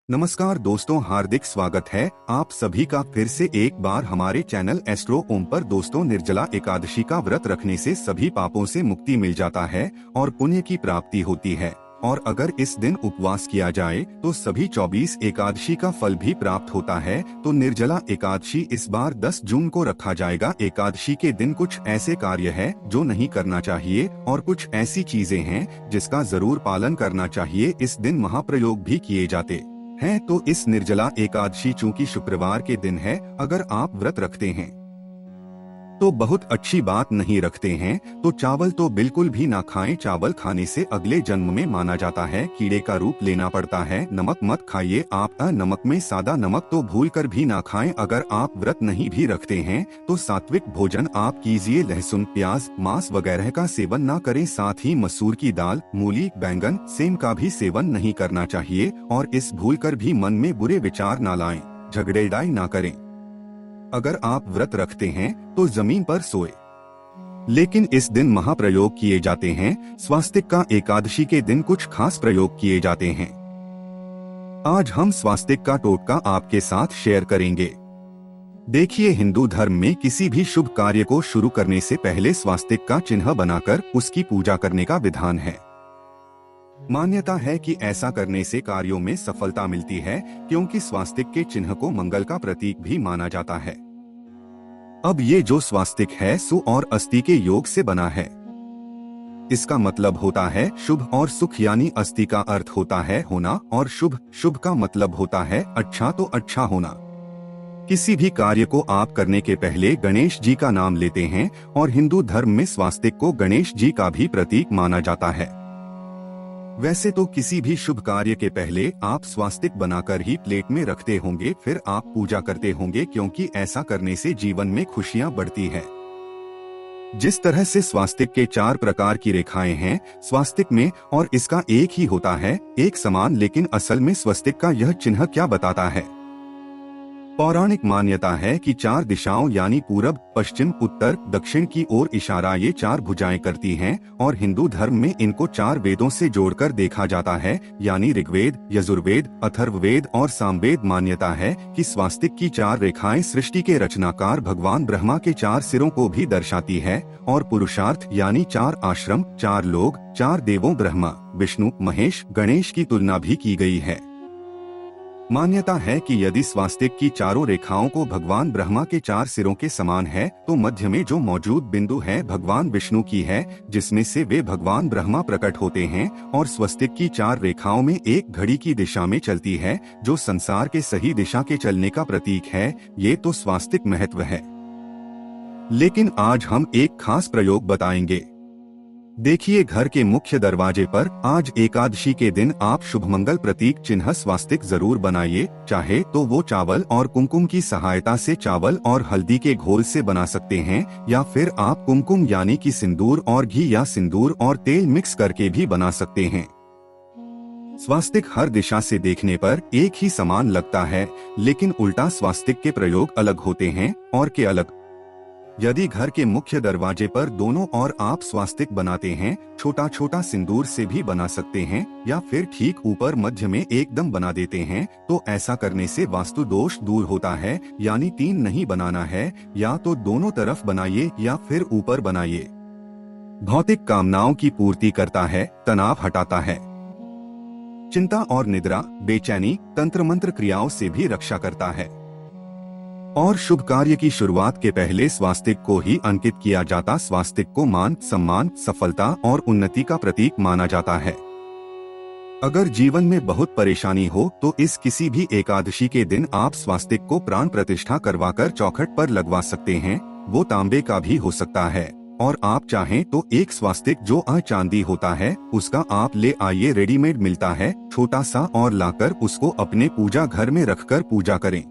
नमस्कार दोस्तों, हार्दिक स्वागत है आप सभी का फिर से एक बार हमारे चैनल एस्ट्रो ओम पर। दोस्तों, निर्जला एकादशी का व्रत रखने से सभी पापों से मुक्ति मिल जाता है और पुण्य की प्राप्ति होती है। और अगर इस दिन उपवास किया जाए तो सभी 24 एकादशी का फल भी प्राप्त होता है। तो निर्जला एकादशी इस बार 10 जून को रखा जाएगा। एकादशी के दिन कुछ ऐसे कार्य है जो नहीं करना चाहिए और कुछ ऐसी चीजें हैं जिसका जरूर पालन करना चाहिए। इस दिन महाप्रयोग भी किए जाते हैं। तो इस निर्जला एकादशी चूंकि शुक्रवार के दिन है, अगर आप व्रत रखते हैं तो बहुत अच्छी बात, नहीं रखते हैं तो चावल तो बिल्कुल भी ना खाएं। चावल खाने से अगले जन्म में माना जाता है कीड़े का रूप लेना पड़ता है। नमक मत खाइए आप, नमक में सादा नमक तो भूल कर भी ना खाएं। अगर आप व्रत नहीं भी रखते हैं तो सात्विक भोजन आप कीजिए। लहसुन, प्याज, मांस वगैरह का सेवन ना करें। साथ ही मसूर की दाल, मूली, बैंगन, सेम का भी सेवन नहीं करना चाहिए। और इस भूल कर भी मन में बुरे विचार ना लाएं, झगड़ेड़ाई ना करें। अगर आप व्रत रखते हैं तो जमीन पर सोए। लेकिन इस दिन महाप्रयोग किए जाते हैं। स्वास्तिक का एकादशी के दिन कुछ खास प्रयोग किए जाते हैं। आज हम स्वास्तिक का टोटका आपके साथ शेयर करेंगे। देखिए, हिंदू धर्म में किसी भी शुभ कार्य को शुरू करने से पहले स्वास्तिक का चिन्ह बनाकर उसकी पूजा करने का विधान है। मान्यता है कि ऐसा करने से कार्यों में सफलता मिलती है, क्योंकि स्वास्तिक के चिन्ह को मंगल का प्रतीक भी माना जाता है। अब ये जो स्वास्तिक है सु और अस्थि के योग से बना है। इसका मतलब होता है शुभ और सुख, यानी अस्थि का अर्थ होता है होना और शुभ, शुभ का मतलब होता है अच्छा, तो अच्छा होना। किसी भी कार्य को आप करने के पहले गणेश जी का नाम लेते हैं और हिंदू धर्म में स्वास्तिक को गणेश जी का भी प्रतीक माना जाता है। वैसे तो किसी भी शुभ कार्य के पहले आप स्वास्तिक बनाकर ही प्लेट में रखते होंगे, फिर आप पूजा करते होंगे, क्योंकि ऐसा करने से जीवन में खुशियां बढ़ती है। जिस तरह से स्वास्तिक के 4 प्रकार की रेखाएं हैं स्वास्तिक में, और इसका एक ही होता है, एक समान, लेकिन असल में स्वस्तिक का यह चिन्ह क्या बताता है? पौराणिक मान्यता है कि 4 दिशाओं यानी पूरब, पश्चिम, उत्तर, दक्षिण की ओर इशारा ये 4 भुजाएं करती हैं, और हिंदू धर्म में इनको 4 वेदों से जोड़कर देखा जाता है, यानी ऋग्वेद, यजुर्वेद, अथर्ववेद और सामवेद। मान्यता है कि स्वास्तिक की 4 रेखाएं सृष्टि के रचनाकार भगवान ब्रह्मा के 4 सिरों को भी दर्शाती है, और पुरुषार्थ यानी 4 आश्रम, 4 लोग, 4 देवों ब्रह्मा, विष्णु, महेश, गणेश की तुलना भी की गई है। मान्यता है कि यदि स्वास्तिक की चारों रेखाओं को भगवान ब्रह्मा के 4 सिरों के समान है, तो मध्य में जो मौजूद बिंदु है भगवान विष्णु की है, जिसमें से वे भगवान ब्रह्मा प्रकट होते हैं, और स्वस्तिक की 4 रेखाओं में एक घड़ी की दिशा में चलती है, जो संसार के सही दिशा के चलने का प्रतीक है। ये तो स्वास्तिक महत्व है। लेकिन आज हम एक खास प्रयोग बताएंगे। देखिए, घर के मुख्य दरवाजे पर आज एकादशी के दिन आप शुभ मंगल प्रतीक चिन्ह स्वास्तिक जरूर बनाइए। चाहे तो वो चावल और कुमकुम की सहायता से चावल और हल्दी के घोल से बना सकते हैं, या फिर आप कुमकुम यानी कि सिंदूर और घी या सिंदूर और तेल मिक्स करके भी बना सकते हैं। स्वास्तिक हर दिशा से देखने पर एक ही समान लगता है, लेकिन उल्टा स्वास्तिक के प्रयोग अलग होते हैं। और के अलग? यदि घर के मुख्य दरवाजे पर दोनों ओर आप स्वास्तिक बनाते हैं, छोटा छोटा सिंदूर से भी बना सकते हैं, या फिर ठीक ऊपर मध्य में एकदम बना देते हैं, तो ऐसा करने से वास्तु दोष दूर होता है। यानी 3 नहीं बनाना है, या तो दोनों तरफ बनाइए या फिर ऊपर बनाइए। भौतिक कामनाओं की पूर्ति करता है, तनाव हटाता है, चिंता और निद्रा, बेचैनी, तंत्र मंत्र क्रियाओं से भी रक्षा करता है। और शुभ कार्य की शुरुआत के पहले स्वास्तिक को ही अंकित किया जाता। स्वास्तिक को मान, सम्मान, सफलता और उन्नति का प्रतीक माना जाता है। अगर जीवन में बहुत परेशानी हो तो इस किसी भी एकादशी के दिन आप स्वास्तिक को प्राण प्रतिष्ठा करवाकर चौखट पर लगवा सकते हैं। वो तांबे का भी हो सकता है, और आप चाहें तो एक स्वास्तिक जो चांदी होता है उसका आप ले आइए, रेडीमेड मिलता है छोटा सा, और लाकर उसको अपने पूजा घर में रखकर पूजा करें।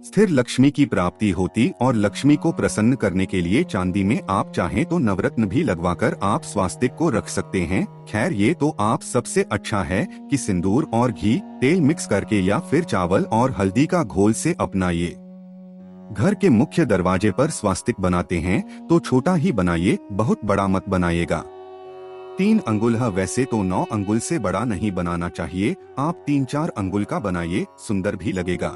स्थिर लक्ष्मी की प्राप्ति होती, और लक्ष्मी को प्रसन्न करने के लिए चांदी में आप चाहें तो नवरत्न भी लगवाकर आप स्वास्तिक को रख सकते हैं। खैर, ये तो आप सबसे अच्छा है कि सिंदूर और घी, तेल मिक्स करके या फिर चावल और हल्दी का घोल से अपनाइए। घर के मुख्य दरवाजे पर स्वास्तिक बनाते हैं तो छोटा ही बनाइए, बहुत बड़ा मत बनाइएगा। 3 अंगुल है, वैसे तो 9 अंगुल से बड़ा नहीं बनाना चाहिए, आप 3-4 अंगुल का बनाइए, सुंदर भी लगेगा।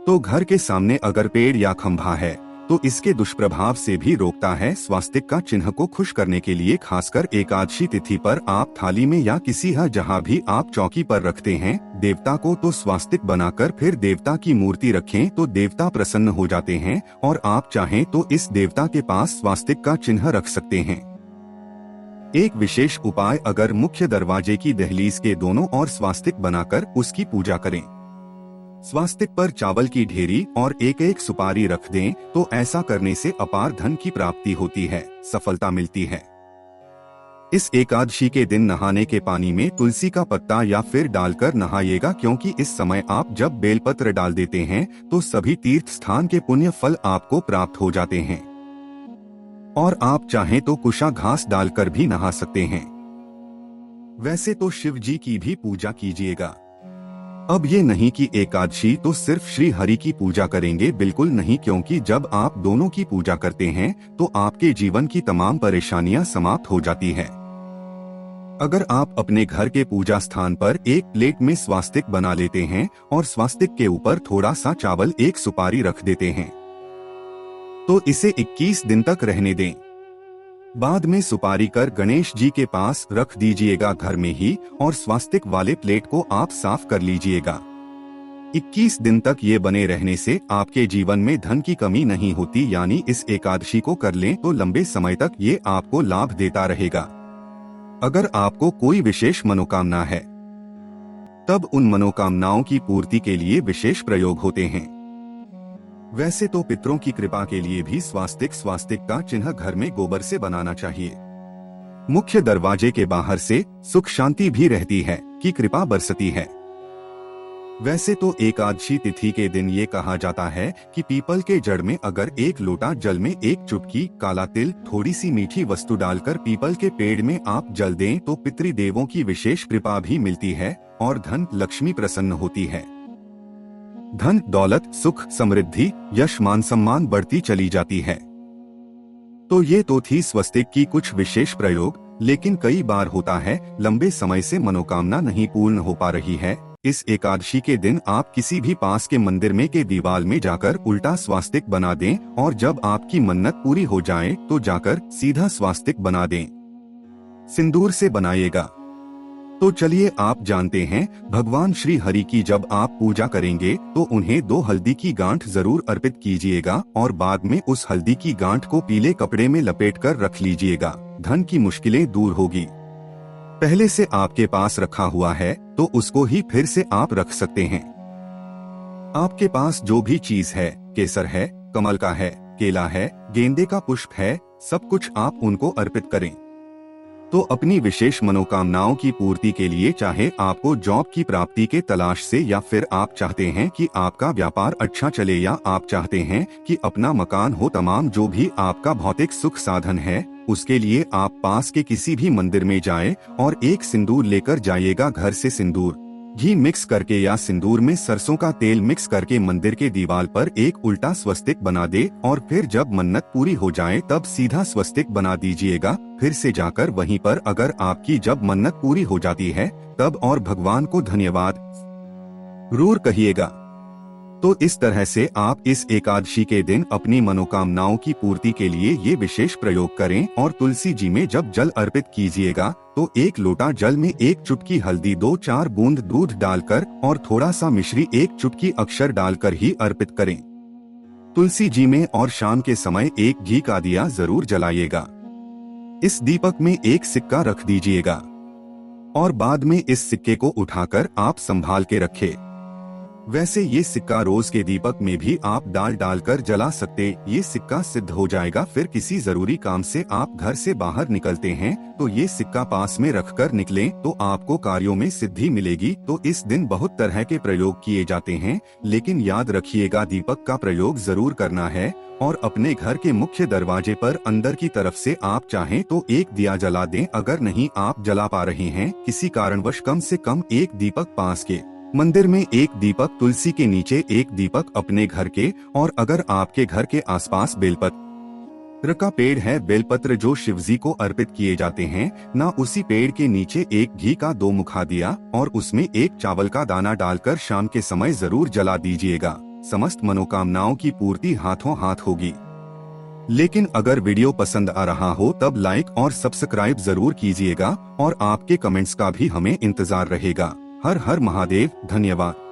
तो घर के सामने अगर पेड़ या खंभा है तो इसके दुष्प्रभाव से भी रोकता है। स्वास्तिक का चिन्ह को खुश करने के लिए खासकर एकादशी तिथि पर आप थाली में या किसी जहाँ भी आप चौकी पर रखते हैं देवता को, तो स्वास्तिक बनाकर फिर देवता की मूर्ति रखें तो देवता प्रसन्न हो जाते हैं और आप चाहें तो इस देवता के पास स्वास्तिक का चिन्ह रख सकते हैं। एक विशेष उपाय, अगर मुख्य दरवाजे की दहलीज के दोनों ओर स्वास्तिक बनाकर उसकी पूजा करें। स्वास्तिक पर चावल की ढेरी और एक एक सुपारी रख दें तो ऐसा करने से अपार धन की प्राप्ति होती है, सफलता मिलती है। इस एकादशी के दिन नहाने के पानी में तुलसी का पत्ता या फिर डालकर नहाइएगा, क्योंकि इस समय आप जब बेलपत्र डाल देते हैं तो सभी तीर्थ स्थान के पुण्य फल आपको प्राप्त हो जाते हैं। और आप चाहें तो कुशा घास डालकर भी नहा सकते हैं। वैसे तो शिव जी की भी पूजा कीजिएगा। अब ये नहीं कि एकादशी तो सिर्फ श्री हरि की पूजा करेंगे, बिल्कुल नहीं, क्योंकि जब आप दोनों की पूजा करते हैं तो आपके जीवन की तमाम परेशानियां समाप्त हो जाती हैं। अगर आप अपने घर के पूजा स्थान पर एक प्लेट में स्वास्तिक बना लेते हैं और स्वास्तिक के ऊपर थोड़ा सा चावल, एक सुपारी रख देते हैं तो इसे 21 दिन तक रहने दें। बाद में सुपारी कर गणेश जी के पास रख दीजिएगा घर में ही, और स्वास्तिक वाले प्लेट को आप साफ कर लीजिएगा। 21 दिन तक ये बने रहने से आपके जीवन में धन की कमी नहीं होती, यानी इस एकादशी को कर लें तो लंबे समय तक ये आपको लाभ देता रहेगा। अगर आपको कोई विशेष मनोकामना है तब उन मनोकामनाओं की पूर्ति के लिए विशेष प्रयोग होते हैं। वैसे तो पितरों की कृपा के लिए भी स्वास्तिक का चिन्ह घर में गोबर से बनाना चाहिए। मुख्य दरवाजे के बाहर से सुख शांति भी रहती है कि कृपा बरसती है। वैसे तो एकादशी तिथि के दिन ये कहा जाता है कि पीपल के जड़ में अगर एक लोटा जल में एक चुटकी काला तिल, थोड़ी सी मीठी वस्तु डालकर पीपल के पेड़ में आप जल दें तो पितृदेवों की विशेष कृपा भी मिलती है और धन लक्ष्मी प्रसन्न होती है। धन, दौलत, सुख, समृद्धि, यश, मान सम्मान बढ़ती चली जाती है। तो ये तो थी स्वस्तिक की कुछ विशेष प्रयोग, लेकिन कई बार होता है लंबे समय से मनोकामना नहीं पूर्ण हो पा रही है। इस एकादशी के दिन आप किसी भी पास के मंदिर में के दीवार में जाकर उल्टा स्वास्तिक बना दें और जब आपकी मन्नत पूरी हो जाए तो जाकर सीधा स्वास्तिक बना दें। सिंदूर से बनाइएगा। तो चलिए आप जानते हैं भगवान श्री हरि की जब आप पूजा करेंगे तो उन्हें 2 हल्दी की गांठ जरूर अर्पित कीजिएगा और बाद में उस हल्दी की गांठ को पीले कपड़े में लपेटकर रख लीजिएगा। धन की मुश्किलें दूर होगी। पहले से आपके पास रखा हुआ है तो उसको ही फिर से आप रख सकते हैं। आपके पास जो भी चीज है, केसर है, कमल का है, केला है, गेंदे का पुष्प है, सब कुछ आप उनको अर्पित करें। तो अपनी विशेष मनोकामनाओं की पूर्ति के लिए, चाहे आपको जॉब की प्राप्ति के तलाश से, या फिर आप चाहते हैं कि आपका व्यापार अच्छा चले, या आप चाहते हैं कि अपना मकान हो, तमाम जो भी आपका भौतिक सुख साधन है, उसके लिए आप पास के किसी भी मंदिर में जाएं और एक सिंदूर लेकर जाइएगा। घर से सिंदूर घी मिक्स करके या सिंदूर में सरसों का तेल मिक्स करके मंदिर के दीवार पर एक उल्टा स्वस्तिक बना दे और फिर जब मन्नत पूरी हो जाए तब सीधा स्वस्तिक बना दीजिएगा। फिर से जाकर वहीं पर अगर आपकी जब मन्नत पूरी हो जाती है तब और भगवान को धन्यवाद जरूर कहिएगा। तो इस तरह से आप इस एकादशी के दिन अपनी मनोकामनाओं की पूर्ति के लिए ये विशेष प्रयोग करें और तुलसी जी में जब जल अर्पित कीजिएगा तो 1 लोटा जल में 1 चुटकी हल्दी, 2-4 बूंद दूध डालकर और थोड़ा सा मिश्री, 1 चुटकी अक्षर डालकर ही अर्पित करें तुलसी जी में। और शाम के समय एक घी का दिया जरूर जलाइएगा। इस दीपक में एक सिक्का रख दीजिएगा और बाद में इस सिक्के को उठाकर आप संभाल के रखें। वैसे ये सिक्का रोज के दीपक में भी आप डालकर जला सकते। ये सिक्का सिद्ध हो जाएगा। फिर किसी जरूरी काम से आप घर से बाहर निकलते हैं तो ये सिक्का पास में रखकर निकलें तो आपको कार्यों में सिद्धि मिलेगी। तो इस दिन बहुत तरह के प्रयोग किए जाते हैं, लेकिन याद रखिएगा दीपक का प्रयोग जरूर करना है। और अपने घर के मुख्य दरवाजे पर अंदर की तरफ से आप चाहें तो एक दिया जला दें। अगर नहीं आप जला पा रहे हैं किसी कारणवश, कम से कम एक दीपक पास के मंदिर में, एक दीपक तुलसी के नीचे, एक दीपक अपने घर के, और अगर आपके घर के आसपास बेलपत्र बेलपत्र का पेड़ है बेलपत्र जो शिवजी को अर्पित किए जाते हैं। ना उसी पेड़ के नीचे एक घी का 2 मुखा दिया और उसमें एक चावल का दाना डालकर शाम के समय जरूर जला दीजिएगा। समस्त मनोकामनाओं की पूर्ति हाथों हाथ होगी। लेकिन अगर वीडियो पसंद आ रहा हो तब लाइक और सब्सक्राइब जरूर कीजिएगा और आपके कमेंट्स का भी हमें इंतजार रहेगा। हर हर महादेव। धन्यवाद।